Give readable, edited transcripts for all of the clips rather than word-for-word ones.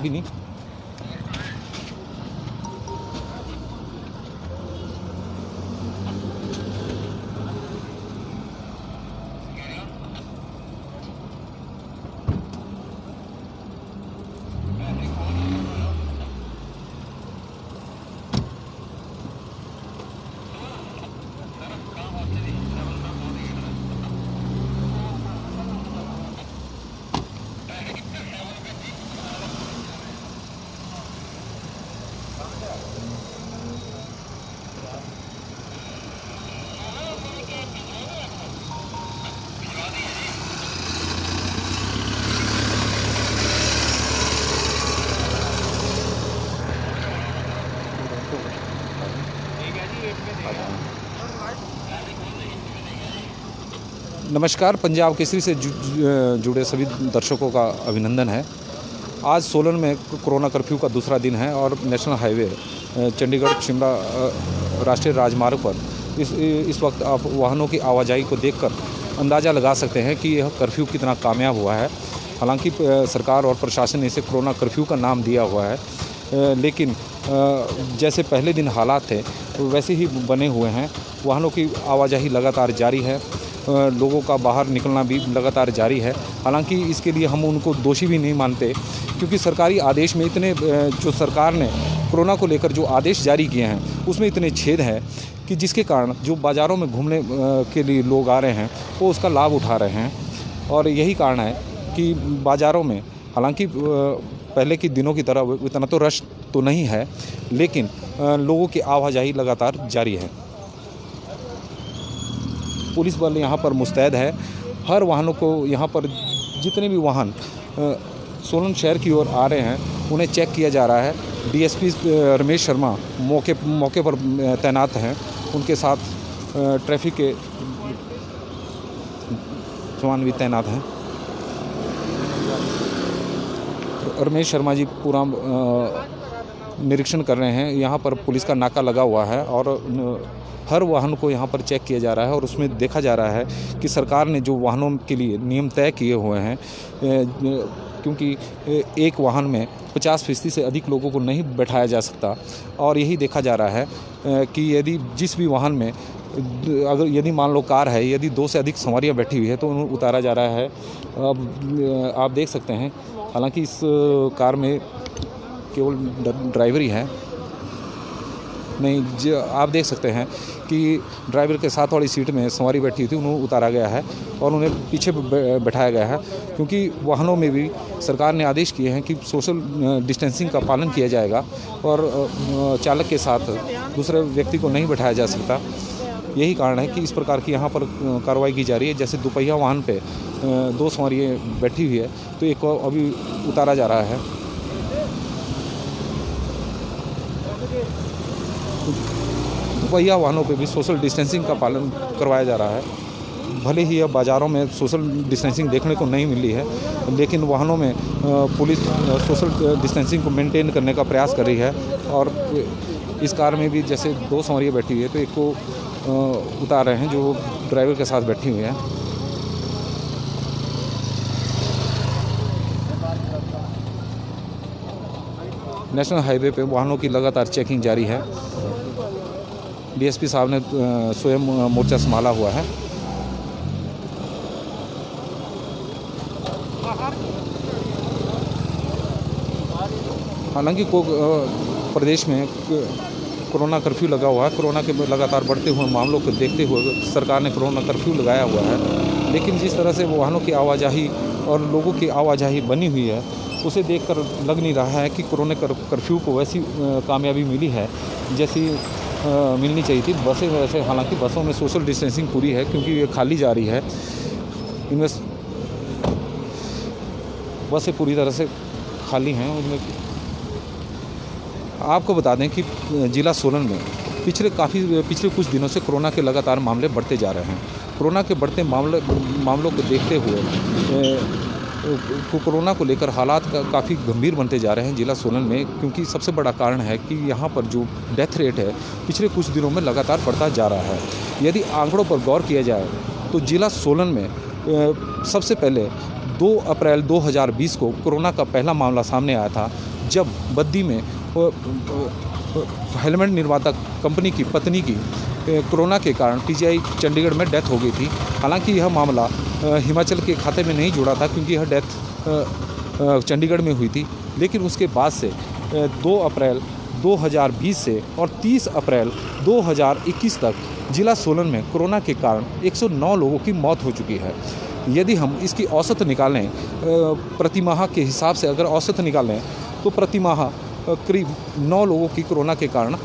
ही नहीं। नमस्कार, पंजाब केसरी से जुड़े सभी दर्शकों का अभिनंदन है। आज सोलन में कोरोना कर्फ्यू का दूसरा दिन है और नेशनल हाईवे चंडीगढ़ शिमला राष्ट्रीय राजमार्ग पर इस वक्त आप वाहनों की आवाजाही को देखकर अंदाज़ा लगा सकते हैं कि यह कर्फ्यू कितना कामयाब हुआ है। हालांकि सरकार और प्रशासन ने इसे कोरोना कर्फ्यू का नाम दिया हुआ है, लेकिन जैसे पहले दिन हालात थे वैसे ही बने हुए हैं। वाहनों की आवाजाही लगातार जारी है, लोगों का बाहर निकलना भी लगातार जारी है। हालांकि इसके लिए हम उनको दोषी भी नहीं मानते, क्योंकि सरकारी आदेश में इतने जो सरकार ने कोरोना को लेकर जो आदेश जारी किए हैं उसमें इतने छेद हैं कि जिसके कारण जो बाज़ारों में घूमने के लिए लोग आ रहे हैं वो उसका लाभ उठा रहे हैं। और यही कारण है कि बाज़ारों में हालांकि पहले के दिनों की तरह इतना तो रश तो नहीं है, लेकिन लोगों की आवाजाही लगातार जारी है। पुलिस बल यहाँ पर मुस्तैद है। हर वाहनों को यहाँ पर जितने भी वाहन सोलन शहर की ओर आ रहे हैं उन्हें चेक किया जा रहा है। डीएसपी रमेश शर्मा मौके पर तैनात हैं, उनके साथ ट्रैफिक के जवान भी तैनात हैं। रमेश शर्मा जी पूरा निरीक्षण कर रहे हैं। यहाँ पर पुलिस का नाका लगा हुआ है और हर वाहन को यहाँ पर चेक किया जा रहा है और उसमें देखा जा रहा है कि सरकार ने जो वाहनों के लिए नियम तय किए हुए हैं, क्योंकि एक वाहन में 50% से अधिक लोगों को नहीं बैठाया जा सकता। और यही देखा जा रहा है कि यदि जिस भी वाहन में यदि मान लो कार है, यदि 2 से अधिक सवारियाँ बैठी हुई है तो उन्हें उतारा जा रहा है। अब आप देख सकते हैं, हालांकि इस कार में केवल ड्राइवर ही है, नहीं आप देख सकते हैं कि ड्राइवर के साथ वाली सीट में सवारी बैठी थी, उन्हें उतारा गया है और उन्हें पीछे बैठाया गया है, क्योंकि वाहनों में भी सरकार ने आदेश किए हैं कि सोशल डिस्टेंसिंग का पालन किया जाएगा और चालक के साथ दूसरे व्यक्ति को नहीं बैठाया जा सकता। यही कारण है कि इस प्रकार की यहाँ पर कार्रवाई की जा रही है। जैसे दोपहिया वाहन पे 2 सवारियाँ बैठी हुई है तो एक को अभी उतारा जा रहा है। दोपहिया वाहनों पे भी सोशल डिस्टेंसिंग का पालन करवाया जा रहा है। भले ही अब बाज़ारों में सोशल डिस्टेंसिंग देखने को नहीं मिली है, लेकिन वाहनों में पुलिस सोशल डिस्टेंसिंग को मेंटेन करने का प्रयास कर रही है। और इस कार में भी जैसे 2 सवारियाँ बैठी हुई है तो एक को उतार रहे हैं जो ड्राइवर के साथ बैठी हुई है। नेशनल हाईवे पे वाहनों की लगातार चेकिंग जारी है। डीएसपी साहब ने स्वयं मोर्चा संभाला हुआ है। हालांकि प्रदेश में कोरोना कर्फ्यू लगा हुआ है। कोरोना के लगातार बढ़ते हुए मामलों को देखते हुए सरकार ने कोरोना कर्फ्यू लगाया हुआ है, लेकिन जिस तरह से वाहनों की आवाजाही और लोगों की आवाजाही बनी हुई है उसे देखकर लग नहीं रहा है कि कोरोना कर्फ्यू को वैसी कामयाबी मिली है जैसी मिलनी चाहिए थी। बसें वैसे, हालांकि बसों में सोशल डिस्टेंसिंग पूरी है क्योंकि ये खाली जा रही है। इनमें बसें पूरी तरह से खाली हैं। उनमें आपको बता दें कि जिला सोलन में पिछले कुछ दिनों से कोरोना के लगातार मामले बढ़ते जा रहे हैं। कोरोना के बढ़ते मामलों को देखते हुए कोरोना को लेकर हालात काफ़ी गंभीर बनते जा रहे हैं जिला सोलन में, क्योंकि सबसे बड़ा कारण है कि यहाँ पर जो डेथ रेट है पिछले कुछ दिनों में लगातार बढ़ता जा रहा है। यदि आंकड़ों पर गौर किया जाए तो जिला सोलन में सबसे पहले 2 अप्रैल 2020 को कोरोना का पहला मामला सामने आया था, जब बद्दी में हेलमेट निर्माता कंपनी की पत्नी की कोरोना के कारण पीजीआई चंडीगढ़ में डेथ हो गई थी। हालांकि यह मामला हिमाचल के खाते में नहीं जुड़ा था, क्योंकि यह डेथ चंडीगढ़ में हुई थी। लेकिन उसके बाद से 2 अप्रैल 2020 से और 30 अप्रैल 2021 तक जिला सोलन में कोरोना के कारण 109 लोगों की मौत हो चुकी है। यदि हम इसकी औसत निकालें, प्रति माह के हिसाब से अगर औसत निकालें, तो प्रति माह करीब 9 लोगों की कोरोना के कारण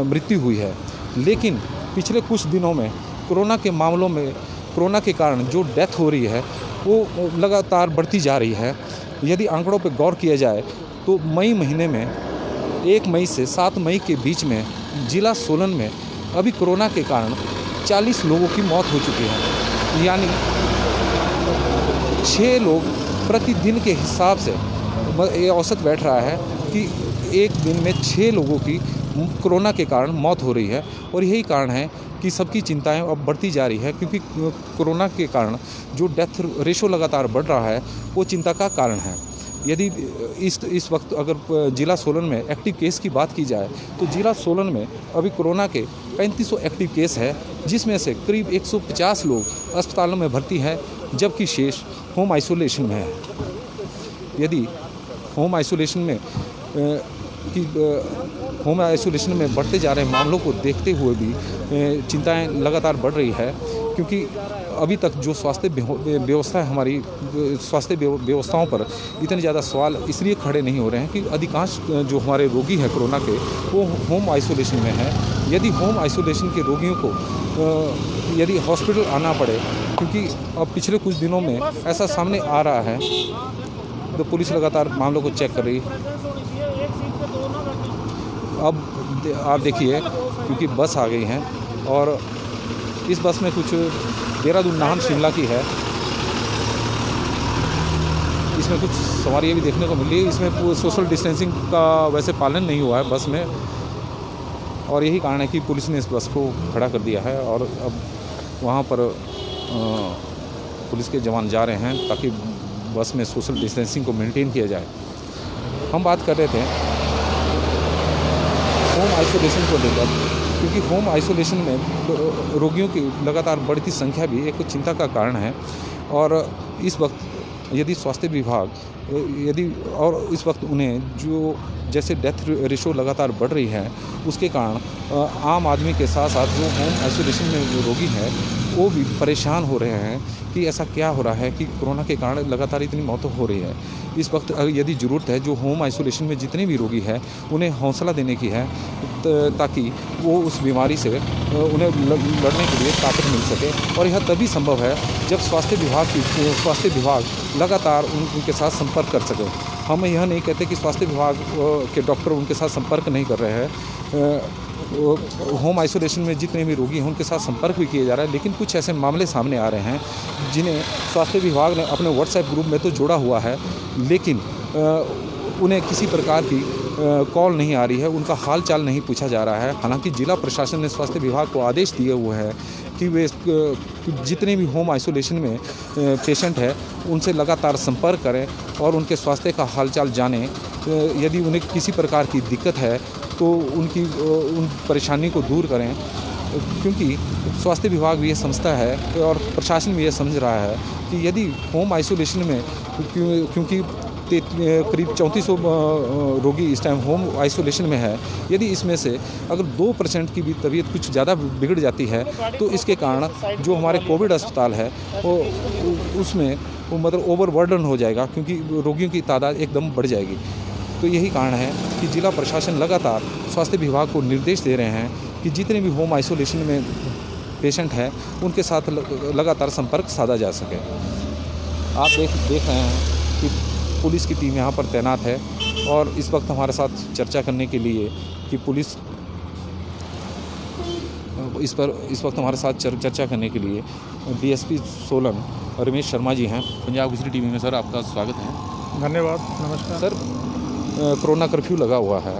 मृत्यु हुई है। लेकिन पिछले कुछ दिनों में कोरोना के मामलों में कोरोना के कारण जो डेथ हो रही है वो लगातार बढ़ती जा रही है। यदि आंकड़ों पर गौर किया जाए तो मई महीने में 1 मई से 7 मई के बीच में जिला सोलन में अभी कोरोना के कारण 40 लोगों की मौत हो चुकी है। यानी 6 लोग प्रतिदिन के हिसाब से ये औसत बैठ रहा है कि एक दिन में 6 लोगों की कोरोना के कारण मौत हो रही है। और यही कारण है कि सबकी चिंताएं अब बढ़ती जा रही है, क्योंकि कोरोना के कारण जो डेथ रेशो लगातार बढ़ रहा है वो चिंता का कारण है। यदि इस वक्त अगर जिला सोलन में एक्टिव केस की बात की जाए तो जिला सोलन में अभी कोरोना के 3500 एक्टिव केस है, जिसमें से करीब 150 लोग अस्पतालों में भर्ती हैं, जबकि शेष होम आइसोलेशन में है। यदि होम आइसोलेशन में बढ़ते जा रहे मामलों को देखते हुए भी चिंताएं लगातार बढ़ रही है, क्योंकि अभी तक जो स्वास्थ्य व्यवस्था है, हमारी स्वास्थ्य व्यवस्थाओं पर इतने ज़्यादा सवाल इसलिए खड़े नहीं हो रहे हैं कि अधिकांश जो हमारे रोगी हैं कोरोना के, वो होम आइसोलेशन में हैं। यदि होम आइसोलेशन के रोगियों को यदि हॉस्पिटल आना पड़े, क्योंकि अब पिछले कुछ दिनों में ऐसा सामने आ रहा है, तो पुलिस लगातार मामलों को चेक कर रही है। अब आप देखिए, क्योंकि बस आ गई हैं और इस बस में कुछ देहरादून नाहन शिमला की है, इसमें कुछ सवारियाँ भी देखने को मिल रही है। इसमें सोशल डिस्टेंसिंग का वैसे पालन नहीं हुआ है बस में, और यही कारण है कि पुलिस ने इस बस को खड़ा कर दिया है और अब वहाँ पर पुलिस के जवान जा रहे हैं ताकि बस में सोशल डिस्टेंसिंग को मेंटेन किया जाए। हम बात कर रहे थे होम आइसोलेशन को लेकर, क्योंकि होम आइसोलेशन में रोगियों की लगातार बढ़ती संख्या भी एक चिंता का कारण है। और इस वक्त यदि स्वास्थ्य विभाग इस वक्त उन्हें जो जैसे डेथ रेशो लगातार बढ़ रही है, उसके कारण आम आदमी के साथ साथ जो होम आइसोलेशन में जो रोगी हैं वो भी परेशान हो रहे हैं कि ऐसा क्या हो रहा है कि कोरोना के कारण लगातार इतनी मौतें हो रही है। इस वक्त यदि ज़रूरत है जो होम आइसोलेशन में जितने भी रोगी हैं उन्हें हौसला देने की है, ताकि वो उस बीमारी से उन्हें लड़ने के लिए ताकत मिल सके। और यह तभी संभव है जब स्वास्थ्य विभाग लगातार उनके साथ संपर्क कर सके। हम यह नहीं कहते कि स्वास्थ्य विभाग के डॉक्टर उनके साथ संपर्क नहीं कर रहे हैं, होम आइसोलेशन में जितने भी रोगी हैं उनके साथ संपर्क भी किया जा रहा है। लेकिन कुछ ऐसे मामले सामने आ रहे हैं जिन्हें स्वास्थ्य विभाग ने अपने व्हाट्सएप ग्रुप में तो जोड़ा हुआ है, लेकिन उन्हें किसी प्रकार की कॉल नहीं आ रही है, उनका हाल चाल नहीं पूछा जा रहा है। हालांकि जिला प्रशासन ने स्वास्थ्य विभाग को आदेश दिए हुए हैं कि वे जितने भी होम आइसोलेशन में पेशेंट है उनसे लगातार संपर्क करें और उनके स्वास्थ्य का हाल चाल जानें। यदि उन्हें किसी प्रकार की दिक्कत है तो उन परेशानी को दूर करें, क्योंकि स्वास्थ्य विभाग भी ये समझता है और प्रशासन भी ये समझ रहा है कि यदि होम आइसोलेशन में क्योंकि करीब 3400 रोगी इस टाइम होम आइसोलेशन में है, यदि इसमें से अगर 2% की भी तबीयत कुछ ज़्यादा बिगड़ जाती है तो इसके कारण जो हमारे कोविड अस्पताल है उसमें मतलब ओवरबर्डन हो जाएगा, क्योंकि रोगियों की तादाद एकदम बढ़ जाएगी। तो यही कारण है कि जिला प्रशासन लगातार स्वास्थ्य विभाग को निर्देश दे रहे हैं कि जितने भी होम आइसोलेशन में पेशेंट हैं उनके साथ लगातार संपर्क साधा जा सके। आप देख रहे हैं कि पुलिस की टीम यहाँ पर तैनात है और इस वक्त हमारे साथ चर्चा करने के लिए कि पुलिस इस वक्त हमारे साथ चर्चा करने के लिए डीएसपी सोलन रमेश शर्मा जी हैं। पंजाब गुजरी टीवी में सर आपका स्वागत है। धन्यवाद, नमस्कार सर। कोरोना कर्फ्यू लगा हुआ है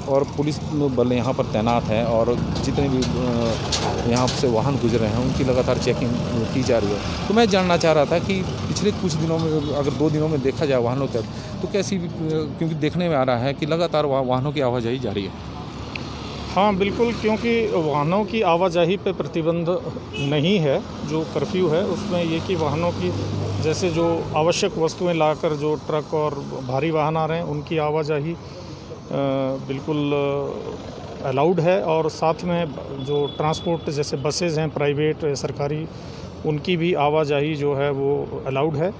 और पुलिस बल यहाँ पर तैनात है और जितने भी यहाँ से वाहन गुजर रहे हैं उनकी लगातार चेकिंग की जा रही है। तो मैं जानना चाह रहा था कि पिछले कुछ दिनों में अगर 2 दिनों में देखा जाए वाहनों का, तो कैसी क्योंकि देखने में आ रहा है कि लगातार वाहनों की आवाजाही जारी है। हाँ बिल्कुल, क्योंकि वाहनों की आवाजाही पे प्रतिबंध नहीं है। जो कर्फ्यू है उसमें ये कि वाहनों की जैसे जो आवश्यक वस्तुएं लाकर जो ट्रक और भारी वाहन आ रहे हैं उनकी आवाजाही बिल्कुल अलाउड है, और साथ में जो ट्रांसपोर्ट जैसे बसेज हैं प्राइवेट सरकारी, उनकी भी आवाजाही जो है वो अलाउड है।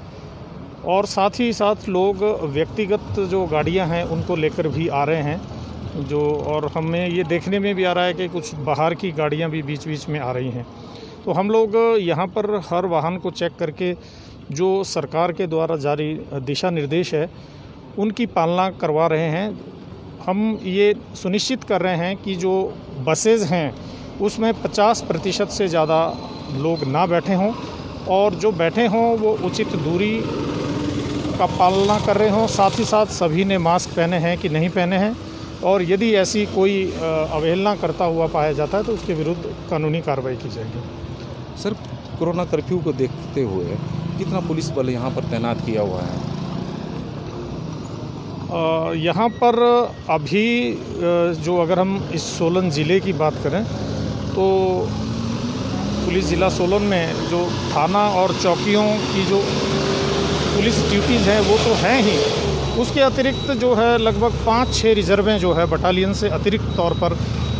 और साथ ही साथ लोग व्यक्तिगत जो गाड़ियां हैं उनको लेकर भी आ रहे हैं जो, और हमें ये देखने में भी आ रहा है कि कुछ बाहर की गाड़ियां भी बीच बीच में आ रही हैं। तो हम लोग यहाँ पर हर वाहन को चेक करके जो सरकार के द्वारा जारी दिशा निर्देश है उनकी पालना करवा रहे हैं। हम ये सुनिश्चित कर रहे हैं कि जो बसेज हैं उसमें 50% से ज़्यादा लोग ना बैठे हों, और जो बैठे हों वो उचित दूरी का पालना कर रहे हों। साथ ही साथ सभी ने मास्क पहने हैं कि नहीं पहने हैं, और यदि ऐसी कोई अवहेलना करता हुआ पाया जाता है तो उसके विरुद्ध कानूनी कार्रवाई की जाएगी। सर, कोरोना कर्फ्यू को देखते हुए कितना पुलिस बल यहाँ पर तैनात किया हुआ है? यहाँ पर अभी जो अगर हम इस सोलन ज़िले की बात करें तो पुलिस ज़िला सोलन में जो थाना और चौकियों की जो पुलिस ड्यूटीज़ हैं वो तो हैं ही, उसके अतिरिक्त जो है लगभग 5-6 रिजर्वें जो है बटालियन से अतिरिक्त तौर पर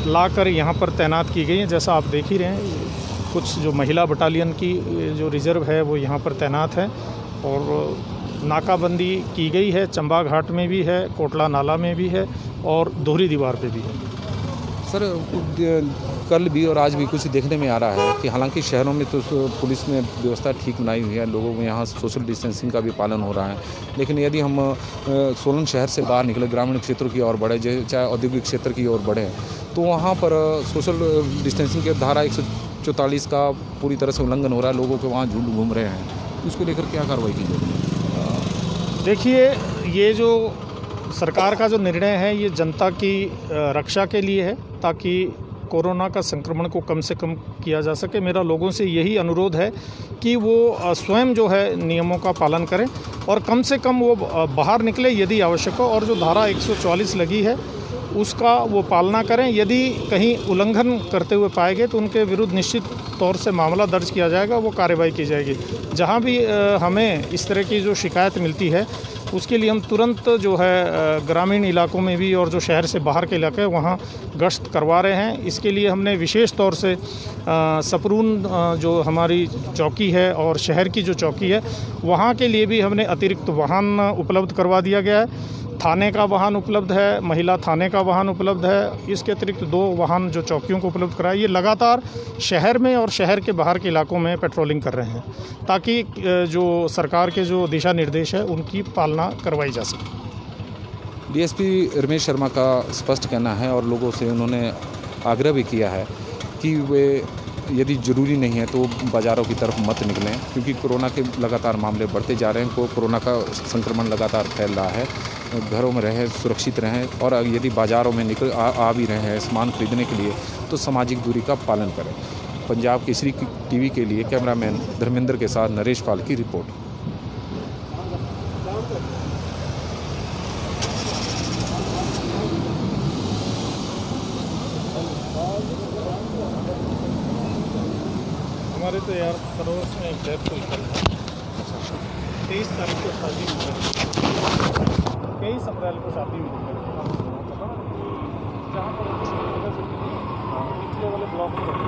लाकर यहाँ पर तैनात की गई हैं। जैसा आप देख ही रहे हैं, कुछ जो महिला बटालियन की जो रिज़र्व है वो यहाँ पर तैनात है, और नाकाबंदी की गई है। चंबा घाट में भी है, कोटला नाला में भी है, और दोहरी दीवार पे भी है। सर, कल भी और आज भी कुछ देखने में आ रहा है कि हालांकि शहरों में तो पुलिस ने व्यवस्था ठीक बनाई हुई है, लोगों में यहाँ सोशल डिस्टेंसिंग का भी पालन हो रहा है, लेकिन यदि हम सोलन शहर से बाहर निकले, ग्रामीण क्षेत्रों की ओर बढ़े, चाहे औद्योगिक क्षेत्र की ओर बढ़े, तो वहाँ पर सोशल डिस्टेंसिंग के धारा 144 का पूरी तरह से उल्लंघन हो रहा है। लोगों के वहाँ झुंड घूम रहे हैं, उसको लेकर क्या कार्रवाई की जाएगी? देखिए, ये जो सरकार का जो निर्णय है ये जनता की रक्षा के लिए है, ताकि कोरोना का संक्रमण को कम से कम किया जा सके। मेरा लोगों से यही अनुरोध है कि वो स्वयं जो है नियमों का पालन करें, और कम से कम वो बाहर निकले यदि आवश्यक हो, और जो धारा 144 लगी है उसका वो पालना करें। यदि कहीं उल्लंघन करते हुए पाए गए तो उनके विरुद्ध निश्चित तौर से मामला दर्ज किया जाएगा, वो कार्रवाई की जाएगी। जहाँ भी हमें इस तरह की जो शिकायत मिलती है उसके लिए हम तुरंत जो है ग्रामीण इलाकों में भी और जो शहर से बाहर के इलाके हैं वहाँ गश्त करवा रहे हैं। इसके लिए हमने विशेष तौर से सपरून जो हमारी चौकी है और शहर की जो चौकी है वहाँ के लिए भी हमने अतिरिक्त वाहन उपलब्ध करवा दिया गया है। थाने का वाहन उपलब्ध है, महिला थाने का वाहन उपलब्ध है, इसके अतिरिक्त 2 वाहन जो चौकियों को उपलब्ध कराए। ये लगातार शहर में और शहर के बाहर के इलाकों में पेट्रोलिंग कर रहे हैं, ताकि जो सरकार के जो दिशा निर्देश है उनकी पालना करवाई जा सके। डीएसपी रमेश शर्मा का स्पष्ट कहना है, और लोगों से उन्होंने आग्रह भी किया है कि वे यदि ज़रूरी नहीं है तो बाज़ारों की तरफ मत निकलें, क्योंकि कोरोना के लगातार मामले बढ़ते जा रहे हैं। कोरोना का संक्रमण लगातार फैल रहा है। घरों में रहें, सुरक्षित रहें, और यदि बाज़ारों में आ भी रहे हैं सामान खरीदने के लिए तो सामाजिक दूरी का पालन करें। पंजाब केसरी टीवी के लिए कैमरामैन धर्मेंद्र के साथ नरेश पाल की रिपोर्ट। हमारे तो यार पड़ोस में एक डेथ हुई कल, 23 तारीख को शादी हुई, 23 अप्रैल को शादी हुई जहाँ पर पिछले वाले ब्लॉक में